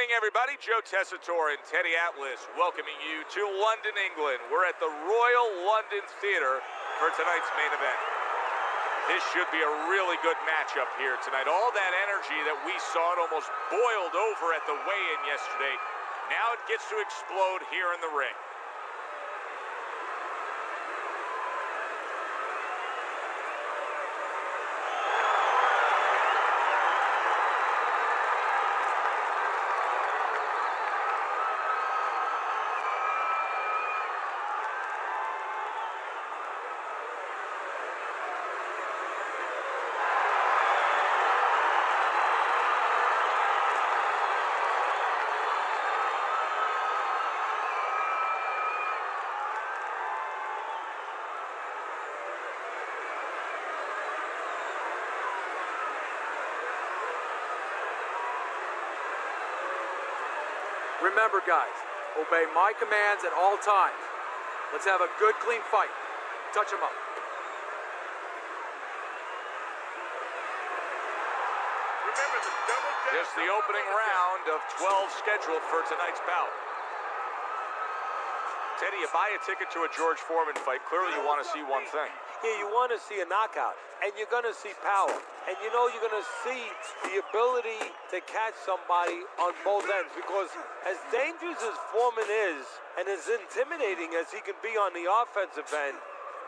evening, everybody. Joe Tessitore and Teddy Atlas welcoming you to London, England. We're at the Royal London Theatre for tonight's main event. This should be a really good matchup here tonight. All that energy that we saw, it almost boiled over at the weigh-in yesterday. Now it gets to explode here in the ring. Remember, guys, obey my commands at all times. Let's have a good, clean fight. Touch him up. Remember the double jab. Just the opening round of 12 scheduled for tonight's bout. Teddy, you buy a ticket to a George Foreman fight. Clearly you want to see one thing. Yeah, you want to see a knockout, and you're going to see power. And you know you're going to see the ability to catch somebody on both ends, because as dangerous as Foreman is, and as intimidating as he can be on the offensive end,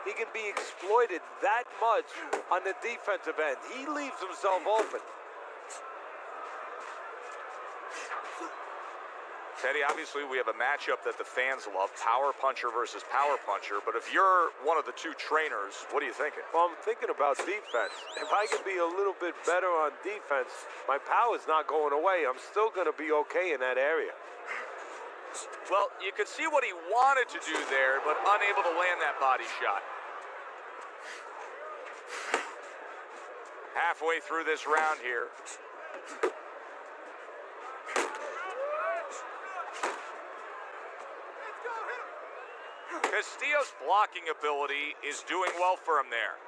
he can be exploited that much on the defensive end. He leaves himself open. Teddy, obviously we have a matchup that the fans love, power puncher versus power puncher, but if you're one of the two trainers, what are you thinking? Well, I'm thinking about defense. If I can be a little bit better on defense, my power's not going away. I'm still going to be okay in that area. Well, you could see what he wanted to do there, but unable to land that body shot. Halfway through this round here. Castillo's blocking ability is doing well for him there.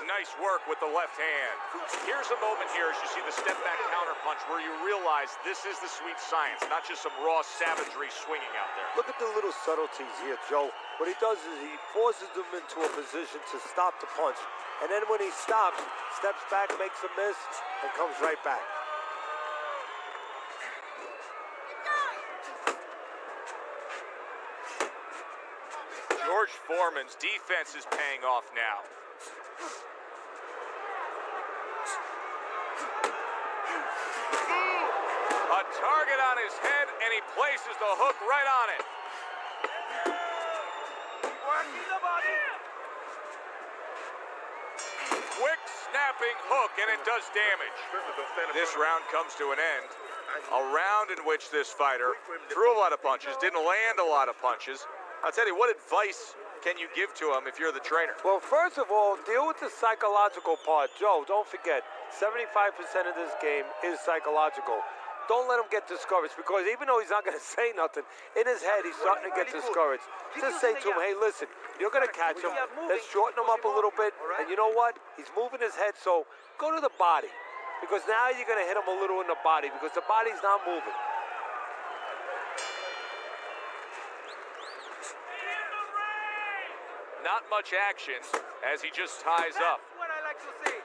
Nice work with the left hand. Here's a moment here as you see the step-back counter punch where you realize this is the sweet science, not just some raw savagery swinging out there. Look at the little subtleties here, Joe. What he does is he forces them into a position to stop the punch. And then when he stops, steps back, makes a miss, and comes right back. George Foreman's defense is paying off now. A target on his head, and he places the hook right on it. Quick snapping hook, and it does damage. This round comes to an end. A round in which this fighter threw a lot of punches, didn't land a lot of punches. I'll tell you, what advice can you give to him if you're the trainer? Well, first of all, deal with the psychological part. Joe, don't forget, 75% of this game is psychological. Don't let him get discouraged, because even though he's not going to say nothing, in his head he's starting to get discouraged. Just say to him, hey, listen, you're going to catch him. Let's shorten him up a little bit. And you know what? He's moving his head, so go to the body. Because now you're going to hit him a little in the body, because the body's not moving. Not much action as he just ties up. That's what I like to see.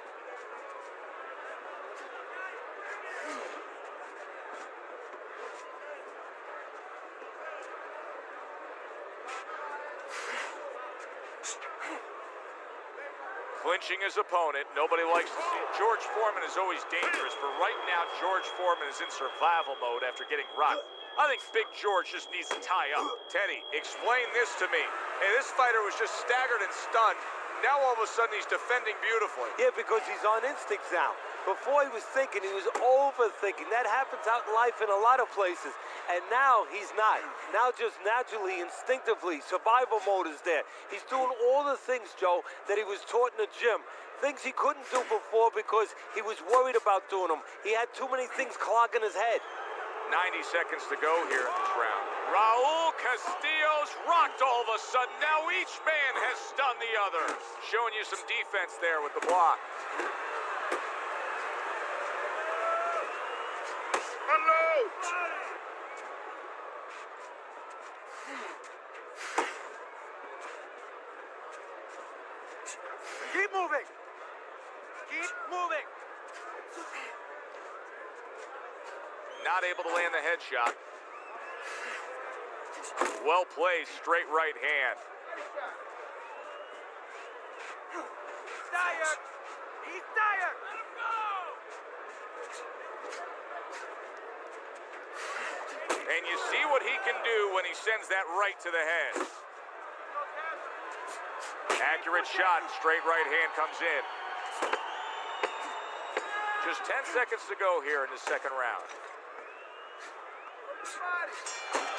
Clinching his opponent, nobody likes to see it. George Foreman is always dangerous, but right now George Foreman is in survival mode after getting rocked. I think Big George just needs to tie up. Teddy, explain this to me. Hey, this fighter was just staggered and stunned. Now all of a sudden he's defending beautifully. Yeah, because he's on instinct now. Before he was thinking, he was overthinking. That happens out in life in a lot of places. And now he's not. Now just naturally, instinctively, survival mode is there. He's doing all the things, Joe, that he was taught in the gym. Things he couldn't do before because he was worried about doing them. He had too many things clogging his head. 90 seconds to go here in this round. Raul Castillo's rocked all of a sudden. Now each man has stunned the other. Showing you some defense there with the block. Unload! Keep moving. Keep moving. Not able to land the headshot. Well placed, straight right hand. He's tired. He's tired. Let him go. And you see what he can do when he sends that right to the head. Accurate shot, straight right hand comes in. Just 10 seconds to go here in the second round.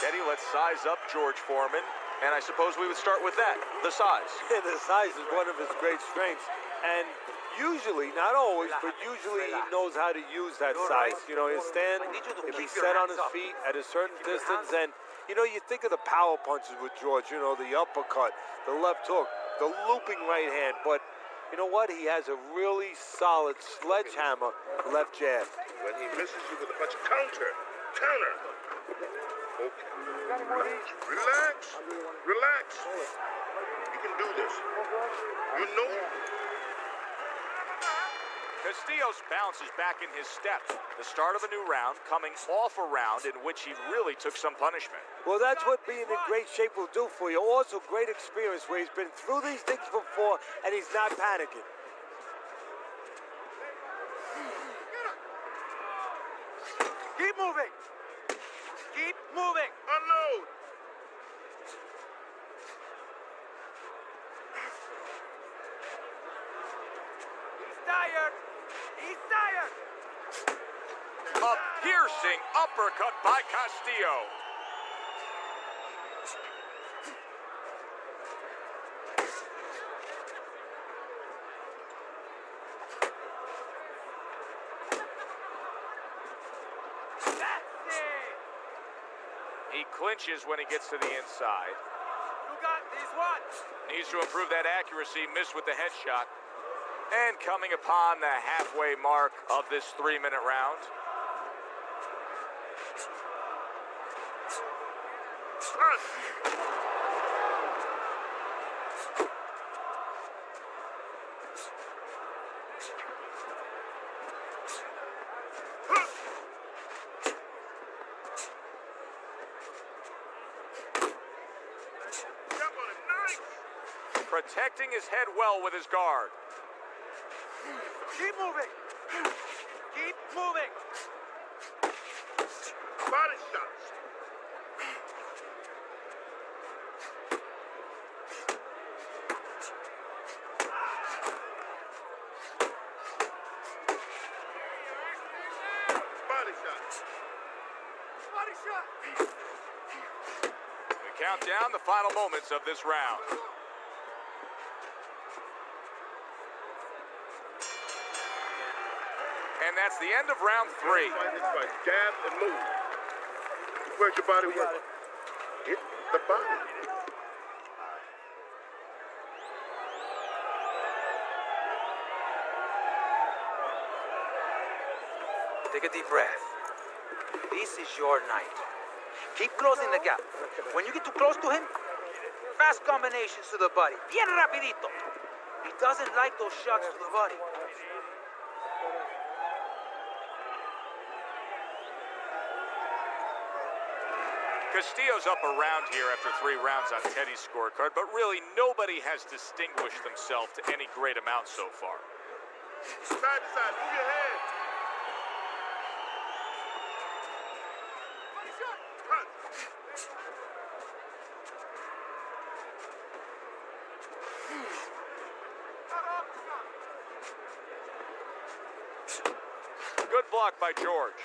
Teddy, let's size up George Foreman. And I suppose we would start with that, the size. Yeah, the size is one of his great strengths. And usually, not always, but usually he knows how to use that size. You know, he'll stand, he'll be set on his feet at a certain distance. And, you know, you think of the power punches with George, you know, the uppercut, the left hook, the looping right hand. But you know what? He has a really solid sledgehammer left jab. When he misses you with a bunch of counter. Okay. Relax. Relax. You can do this. You know. Castillo's bounce is back in his step. The start of a new round, coming off a round in which he really took some punishment. Well, that's what being in great shape will do for you. Also, great experience where he's been through these things before and he's not panicking. Keep moving. Keep moving. Unload. He's tired. He's tired. A piercing uppercut by Castillo. He clinches when he gets to the inside. You got this one. Needs to improve that accuracy, missed with the headshot. And coming upon the halfway mark of this 3-minute round. Protecting his head well with his guard. Keep moving. Keep moving. Body shots. Body shots. Body shot. We count down the final moments of this round. And that's the end of round 3. Fight is fight. Jab and move. Where's your body work? Hit the body. Take a deep breath. This is your night. Keep closing the gap. When you get too close to him, fast combinations to the body. Bien rapidito. He doesn't like those shots to the body. Castillo's up a round here after 3 rounds on Teddy's scorecard, but really nobody has distinguished themselves to any great amount so far. Side to side. Move your head. Good block by George.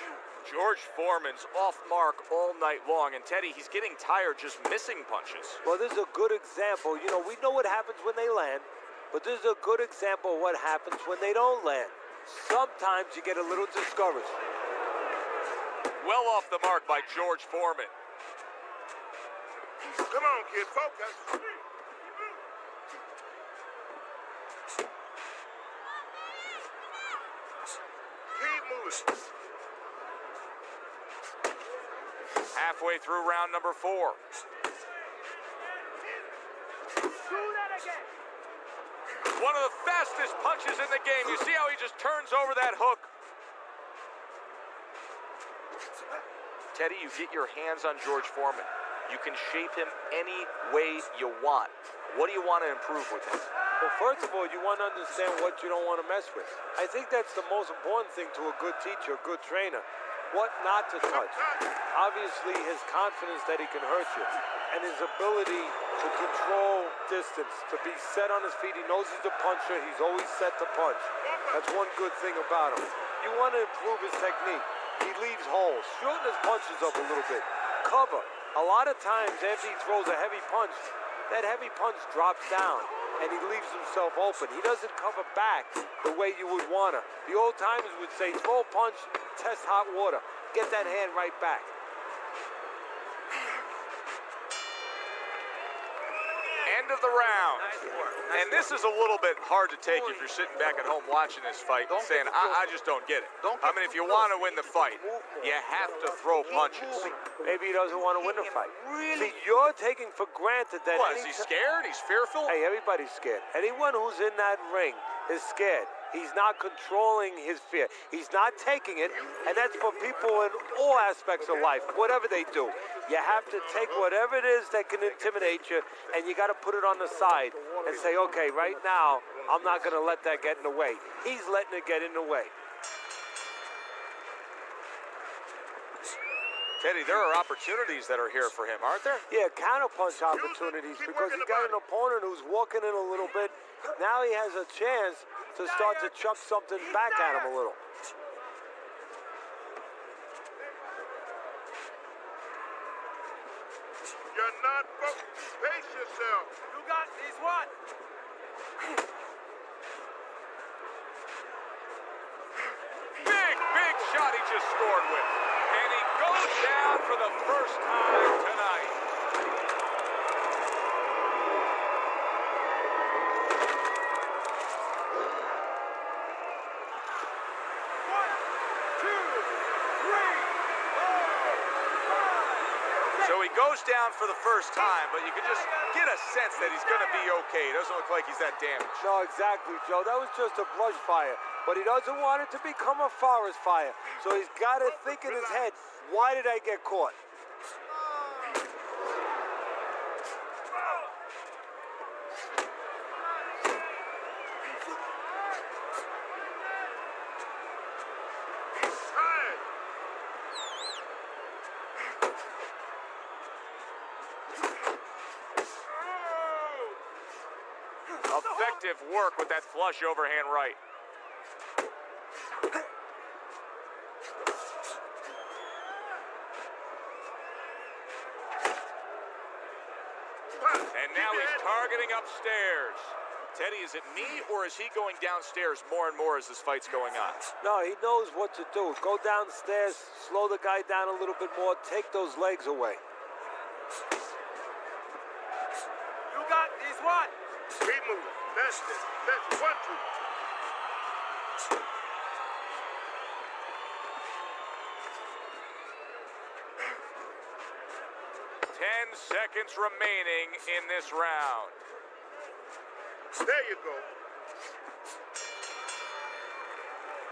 George Foreman's off mark all night long, and Teddy, he's getting tired just missing punches. Well, this is a good example. You know, we know what happens when they land, but this is a good example of what happens when they don't land. Sometimes you get a little discouraged. Well off the mark by George Foreman. Come on, kid. Focus. Keep moving. Halfway through round number 4. One of the fastest punches in the game. You see how he just turns over that hook? Teddy, you get your hands on George Foreman. You can shape him any way you want. What do you want to improve with him? Well, first of all, you want to understand what you don't want to mess with. I think that's the most important thing to a good teacher, a good trainer. What not to touch. Obviously, his confidence that he can hurt you, and his ability to control distance, to be set on his feet. He knows he's a puncher. He's always set to punch. That's one good thing about him. You want to improve his technique. He leaves holes. Shorten his punches up a little bit. Cover. A lot of times after he throws a heavy punch, that heavy punch drops down and he leaves himself open. He doesn't cover back the way you would want to. The old timers would say, throw a punch, test hot water. Get that hand right back. End of the round. Nice work. And this is a little bit hard to take if you're sitting back at home watching this fight and saying, I just don't get it. I mean, if you want to win the fight, you have to throw punches. Maybe he doesn't want to win the fight. See, you're taking for granted that... What, is he scared? He's fearful? Hey, everybody's scared. Anyone who's in that ring is scared. He's not controlling his fear. He's not taking it, and that's for people in all aspects of life, whatever they do. You have to take whatever it is that can intimidate you, and you got to put it on the side and say, okay, right now, I'm not going to let that get in the way. He's letting it get in the way. Teddy, there are opportunities that are here for him, aren't there? Yeah, counterpunch opportunities, because he got an opponent who's walking in a little bit. Now he has a chance to start to chuck something back at him a little. You're not focused. Pace yourself. You got this one. Big shot he just scored with. And he goes down for the first time tonight. So he goes down for the first time, but you can just get a sense that he's going to be okay. It doesn't look like he's that damaged. No, exactly, Joe. That was just a brush fire. But he doesn't want it to become a forest fire. So he's got to think in his head, why did I get caught? Effective work with that flush overhand right. And now he's targeting upstairs. Teddy, is it me or is he going downstairs more and more as this fight's going on? No, he knows what to do. Go downstairs, slow the guy down a little bit more, take those legs away. You got this one. Keep moving. That's it. That's 1, 2. 10 seconds remaining in this round. There you go.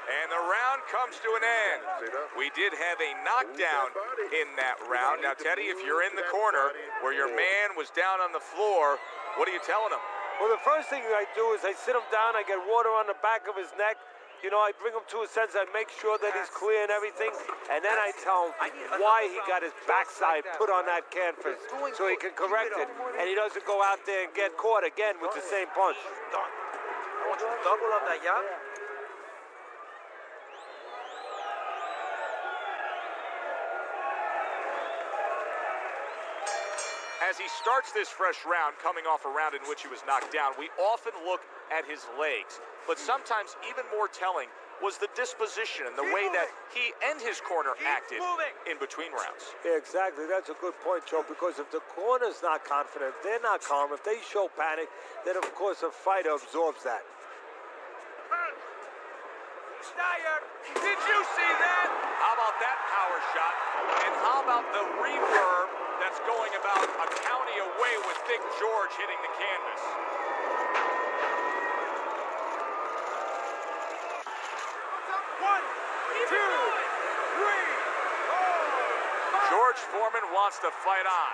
And the round comes to an end. We did have a knockdown in that round. Now, Teddy, if you're in the corner where your man was down on the floor, what are you telling him? Well, the first thing I do is I sit him down, I get water on the back of his neck. You know, I bring him to a sense, I make sure that he's clear and everything, and then I tell him why he got his backside put on that canvas so he can correct it, and he doesn't go out there and get caught again with the same punch. I want you to double up that jab. As he starts this fresh round, coming off a round in which he was knocked down, we often look at his legs. But sometimes even more telling was the disposition and the way that he and his corner acted in between rounds. Yeah, exactly. That's a good point, Joe, because if the corner's not confident, they're not calm, if they show panic, then of course a fighter absorbs that. Did you see that? How about that power shot? And how about the reverb that's going about a county away with Big George hitting the canvas? George Foreman wants to fight on,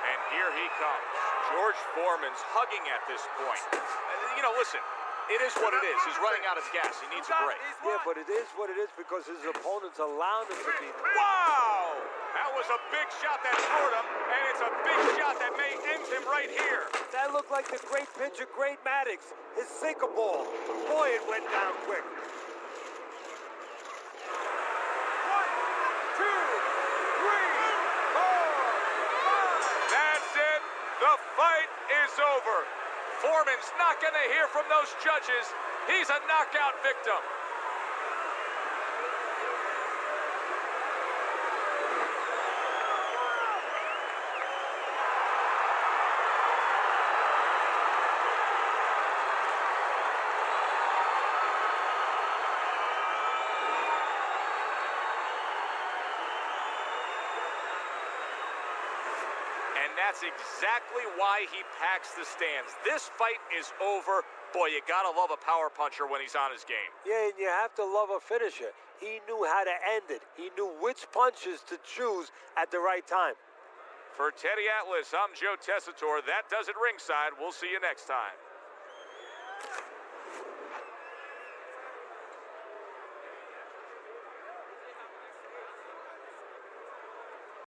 and here he comes. George Foreman's hugging at this point. You know, listen, it is what it is. He's running out of gas. He needs a break. Yeah, but it is what it is because his opponent's allowing him to be. Wow! That was a big shot that scored him, and it's a big shot that may end him right here. That looked like the great pitcher, Great Maddox, his sinker ball. Boy, it went down quick. That's it. The fight is over. Foreman's not going to hear from those judges. He's a knockout victim. And that's exactly why he packs the stands. This fight is over. Boy, you gotta love a power puncher when he's on his game. Yeah, and you have to love a finisher. He knew how to end it. He knew which punches to choose at the right time. For Teddy Atlas, I'm Joe Tessitore. That does it ringside. We'll see you next time.